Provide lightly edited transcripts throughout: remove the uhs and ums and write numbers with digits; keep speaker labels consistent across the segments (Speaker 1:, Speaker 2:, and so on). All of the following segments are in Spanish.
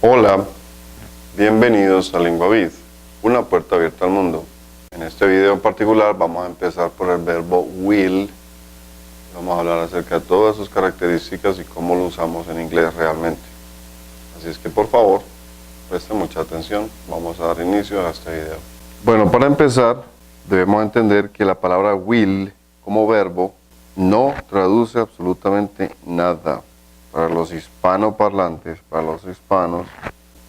Speaker 1: Hola, bienvenidos a LinguaVid, una puerta abierta al mundo. En este video en particular vamos a empezar por el verbo will. Vamos a hablar acerca de todas sus características y cómo lo usamos en inglés realmente. Así es que por favor, presten mucha atención. Vamos a dar inicio a este video. Bueno, para empezar, debemos entender que la palabra will como verbo no traduce absolutamente nada. Para los hispanoparlantes, para los hispanos,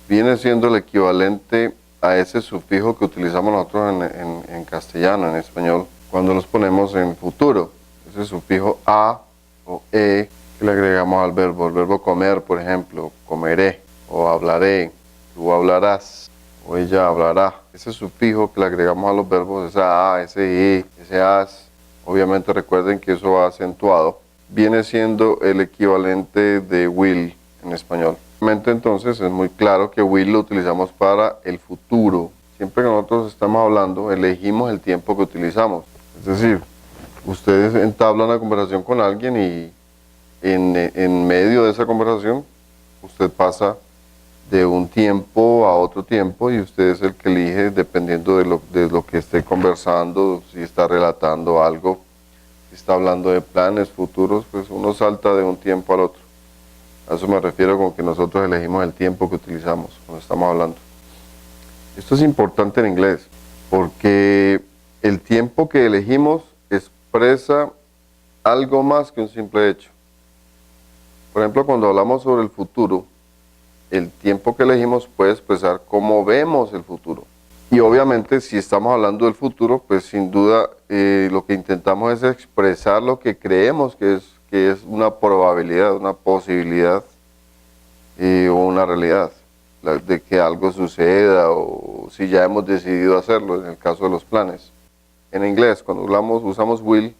Speaker 1: viene siendo el equivalente a ese sufijo que utilizamos nosotros en castellano, en español, cuando los ponemos en futuro. Ese sufijo a o e que le agregamos al verbo. El verbo comer, por ejemplo, comeré, o hablaré, tú hablarás, o ella hablará. Ese sufijo que le agregamos a los verbos, esa a, ese e, ese as, obviamente recuerden que eso va acentuado, viene siendo el equivalente de will en español. Entonces es muy claro que will lo utilizamos para el futuro. Siempre que nosotros estamos hablando, elegimos el tiempo que utilizamos. Es decir, ustedes entablan una conversación con alguien y en medio de esa conversación, usted pasa de un tiempo a otro tiempo y usted es el que elige dependiendo de lo que esté conversando, si está relatando algo. Si está hablando de planes futuros, pues uno salta de un tiempo al otro. A eso me refiero con que nosotros elegimos el tiempo que utilizamos cuando estamos hablando. Esto es importante en inglés, porque el tiempo que elegimos expresa algo más que un simple hecho. Por ejemplo, cuando hablamos sobre el futuro, el tiempo que elegimos puede expresar cómo vemos el futuro. Y obviamente si estamos hablando del futuro, pues sin duda lo que intentamos es expresar lo que creemos que es una probabilidad, una posibilidad o una realidad de que algo suceda o si ya hemos decidido hacerlo, en el caso de los planes. En inglés, cuando usamos will,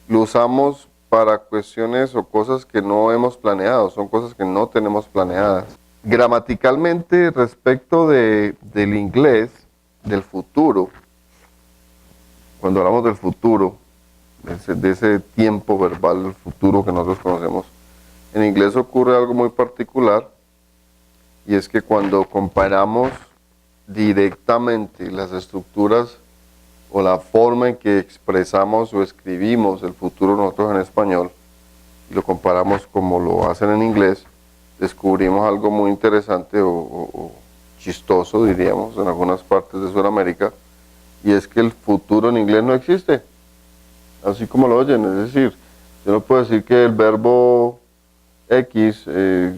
Speaker 1: lo usamos para cuestiones o cosas que no hemos planeado, son cosas que no tenemos planeadas. Gramaticalmente, respecto del inglés, del futuro, cuando hablamos del futuro, de ese tiempo verbal del futuro que nosotros conocemos, en inglés ocurre algo muy particular, y es que cuando comparamos directamente las estructuras o la forma en que expresamos o escribimos el futuro nosotros en español, y lo comparamos como lo hacen en inglés, descubrimos algo muy interesante o chistoso, diríamos, en algunas partes de Sudamérica, y es que el futuro en inglés no existe, así como lo oyen. Es decir, yo no puedo decir que el verbo X,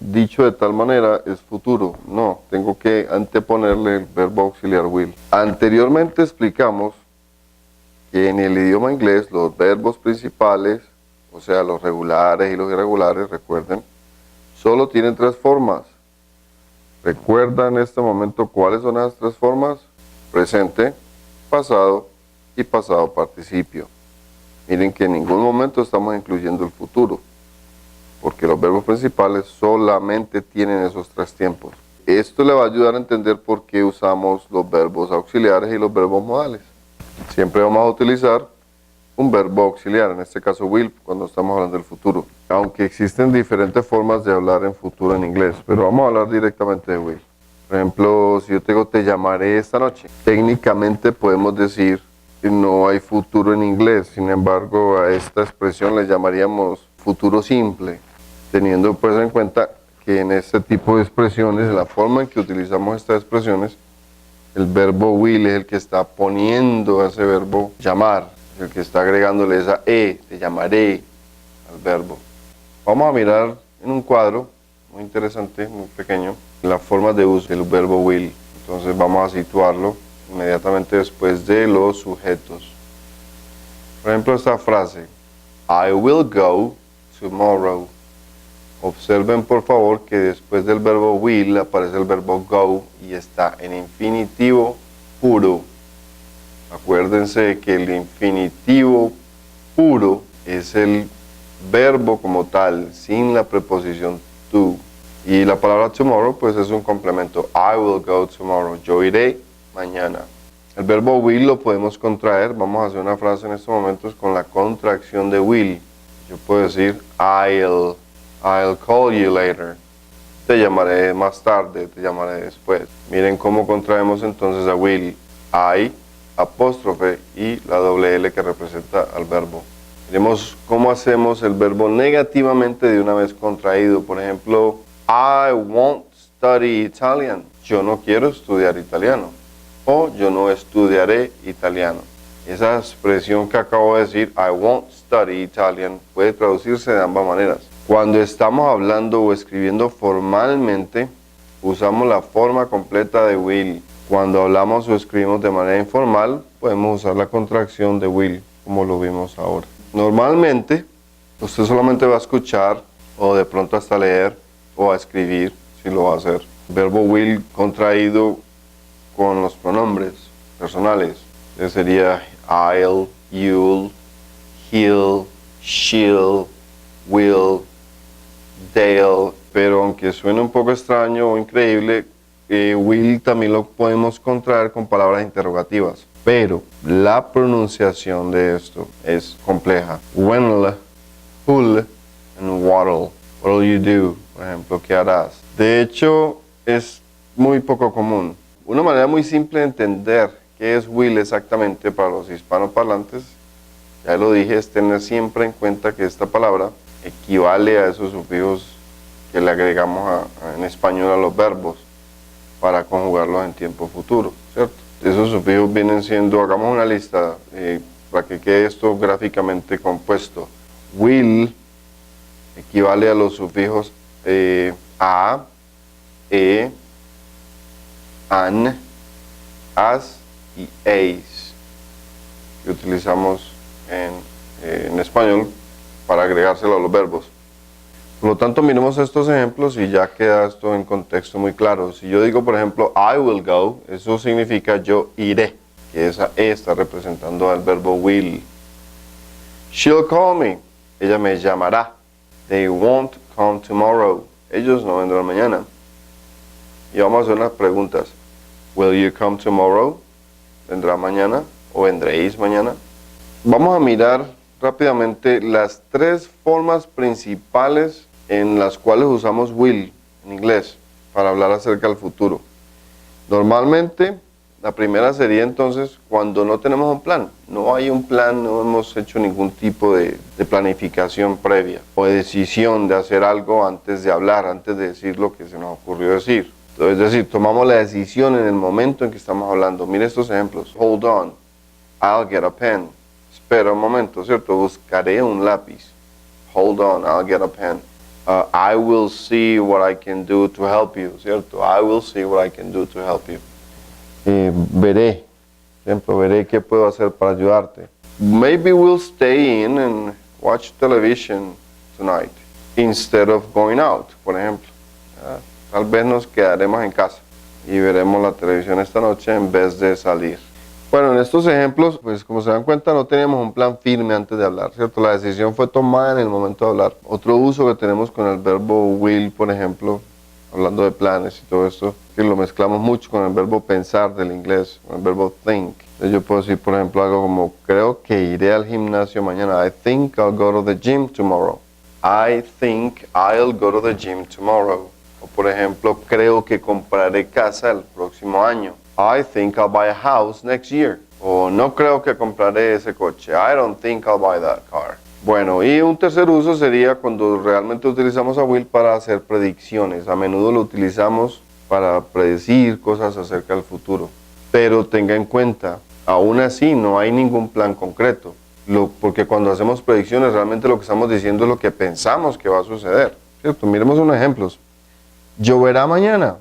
Speaker 1: dicho de tal manera, es futuro. No, tengo que anteponerle el verbo auxiliar will. Anteriormente explicamos que en el idioma inglés los verbos principales, o sea, los regulares y los irregulares, recuerden, solo tienen tres formas. ¿Recuerda en este momento cuáles son las tres formas? Presente, pasado y pasado participio. Miren que en ningún momento estamos incluyendo el futuro, porque los verbos principales solamente tienen esos tres tiempos. Esto le va a ayudar a entender por qué usamos los verbos auxiliares y los verbos modales. Siempre vamos a utilizar un verbo auxiliar, en este caso will, cuando estamos hablando del futuro. Aunque existen diferentes formas de hablar en futuro en inglés, pero vamos a hablar directamente de will. Por ejemplo, si yo te digo te llamaré esta noche, técnicamente podemos decir que no hay futuro en inglés. Sin embargo, a esta expresión le llamaríamos futuro simple, teniendo pues en cuenta que en este tipo de expresiones, en la forma en que utilizamos estas expresiones, el verbo will es el que está poniendo a ese verbo llamar, el que está agregándole esa e, te llamaré, al verbo. Vamos a mirar en un cuadro muy interesante, muy pequeño, la forma de uso del verbo will. Entonces vamos a situarlo inmediatamente después de los sujetos. Por ejemplo, esta frase, I will go tomorrow. Observen por favor que después del verbo will aparece el verbo go y está en infinitivo puro. Acuérdense que el infinitivo puro es el verbo como tal, sin la preposición to. Y la palabra tomorrow pues es un complemento. I will go tomorrow. Yo iré mañana. El verbo will lo podemos contraer. Vamos a hacer una frase en estos momentos con la contracción de will. Yo puedo decir I'll call you later. te llamaré más tarde, te llamaré después. Miren cómo contraemos entonces a will. I, apóstrofe y la doble L que representa al verbo. Miremos cómo hacemos el verbo negativamente de una vez contraído. Por ejemplo, I won't study Italian. Yo no quiero estudiar italiano. O yo no estudiaré italiano. Esa expresión que acabo de decir, I won't study Italian, puede traducirse de ambas maneras. Cuando estamos hablando o escribiendo formalmente, usamos la forma completa de will. Cuando hablamos o escribimos de manera informal, podemos usar la contracción de will, como lo vimos ahora. Normalmente, usted solamente va a escuchar o de pronto hasta leer o a escribir, si lo va a hacer. Verbo will contraído con los pronombres personales. Sería I'll, you'll, he'll, she'll, will, they'll. Pero aunque suene un poco extraño o increíble, will también lo podemos contraer con palabras interrogativas. Pero la pronunciación de esto es compleja. When'll, who'll, and what'll. What'll you do? Por ejemplo, ¿qué harás? De hecho, es muy poco común. Una manera muy simple de entender qué es will exactamente para los hispanoparlantes, ya lo dije, es tener siempre en cuenta que esta palabra equivale a esos sufijos que le agregamos en español a los verbos para conjugarlos en tiempo futuro, ¿cierto? Esos sufijos vienen siendo, hagamos una lista para que quede esto gráficamente compuesto. Will equivale a los sufijos a, an, as y eis, que utilizamos en español para agregárselo a los verbos. Por lo tanto, miremos estos ejemplos y ya queda esto en contexto muy claro. Si yo digo, por ejemplo, I will go, eso significa yo iré, que esa E está representando al verbo will. She'll call me, ella me llamará. They won't come tomorrow, ellos no vendrán mañana. Y vamos a hacer unas preguntas. Will you come tomorrow? ¿Vendrá mañana o vendréis mañana? Vamos a mirar rápidamente las tres formas principales en las cuales usamos will en inglés para hablar acerca del futuro. Normalmente, la primera sería entonces cuando no tenemos un plan. No hay un plan, no hemos hecho ningún tipo de planificación previa o de decisión de hacer algo antes de hablar, antes de decir lo que se nos ocurrió decir. Es decir, tomamos la decisión en el momento en que estamos hablando. Mire estos ejemplos. Hold on. I'll get a pen. Espera un momento, ¿cierto? Buscaré un lápiz. Hold on. I'll get a pen. I will see what I can do to help you, ¿cierto? I will see what I can do to help you. Veré. Por ejemplo, veré qué puedo hacer para ayudarte. Maybe we'll stay in and watch television tonight instead of going out, por ejemplo. Tal vez nos quedaremos en casa y veremos la televisión esta noche en vez de salir. Bueno, en estos ejemplos, pues como se dan cuenta, no teníamos un plan firme antes de hablar, ¿cierto? La decisión fue tomada en el momento de hablar. Otro uso que tenemos con el verbo will, por ejemplo, hablando de planes y todo esto, que lo mezclamos mucho con el verbo pensar del inglés, con el verbo think. Entonces yo puedo decir, por ejemplo, algo como, creo que iré al gimnasio mañana. I think I'll go to the gym tomorrow. I think I'll go to the gym tomorrow. O por ejemplo, creo que compraré casa el próximo año. I think I'll buy a house next year. O no creo que compraré ese coche. I don't think I'll buy that car. Bueno, y un tercer uso sería cuando realmente utilizamos a will para hacer predicciones. A menudo lo utilizamos para predecir cosas acerca del futuro. Pero tenga en cuenta, aún así no hay ningún plan concreto. Porque cuando hacemos predicciones realmente lo que estamos diciendo es lo que pensamos que va a suceder, ¿cierto? Miremos unos ejemplos. ¿Lloverá mañana?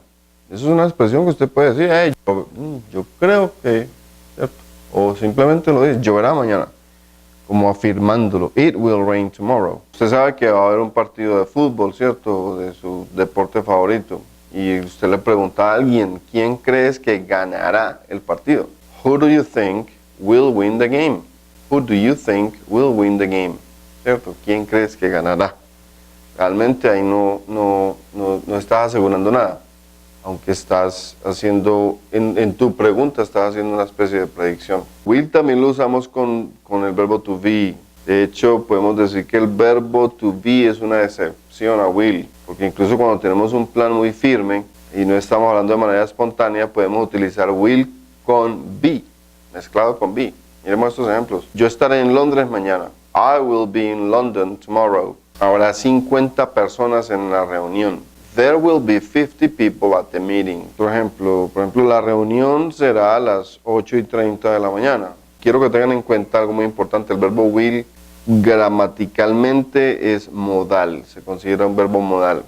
Speaker 1: Eso es una expresión que usted puede decir, hey, yo creo que, ¿cierto? O simplemente lo dice, lloverá mañana, como afirmándolo. It will rain tomorrow. Usted sabe que va a haber un partido de fútbol, ¿cierto? De su deporte favorito. Y usted le pregunta a alguien, ¿quién crees que ganará el partido? Who do you think will win the game? Who do you think will win the game? ¿Cierto? ¿Quién crees que ganará? Realmente ahí no estás asegurando nada. Aunque estás haciendo, en tu pregunta estás haciendo una especie de predicción. Will también lo usamos con el verbo to be. De hecho, podemos decir que el verbo to be es una excepción a will. porque incluso cuando tenemos un plan muy firme y no estamos hablando de manera espontánea, podemos utilizar will con be, mezclado con be. Miremos estos ejemplos. Yo estaré en Londres mañana. I will be in London tomorrow. Habrá 50 personas en la reunión. There will be 50 people at the meeting. Por ejemplo, la reunión será a las 8:30 de la mañana. Quiero que tengan en cuenta algo muy importante. El verbo will gramaticalmente es modal. Se considera un verbo modal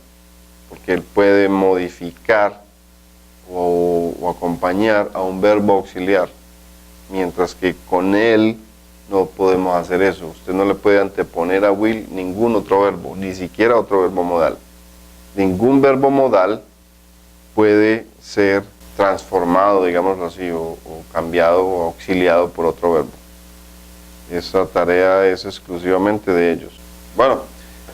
Speaker 1: porque él puede modificar o acompañar a un verbo auxiliar. Mientras que con él no podemos hacer eso. Usted no le puede anteponer a will ningún otro verbo, ni siquiera otro verbo modal. Ningún verbo modal puede ser transformado, digámoslo así, o cambiado o auxiliado por otro verbo. Esa tarea es exclusivamente de ellos. Bueno,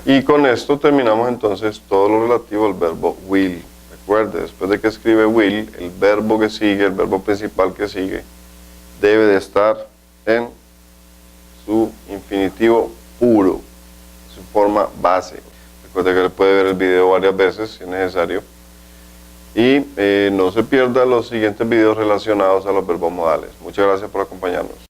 Speaker 1: y con esto terminamos entonces todo lo relativo al verbo will. Recuerde, después de que escribe will, el verbo que sigue, el verbo principal que sigue, debe de estar en su infinitivo puro, su forma base. Recuerde que le puede ver el video varias veces si es necesario. Y no se pierda los siguientes videos relacionados a los verbos modales. Muchas gracias por acompañarnos.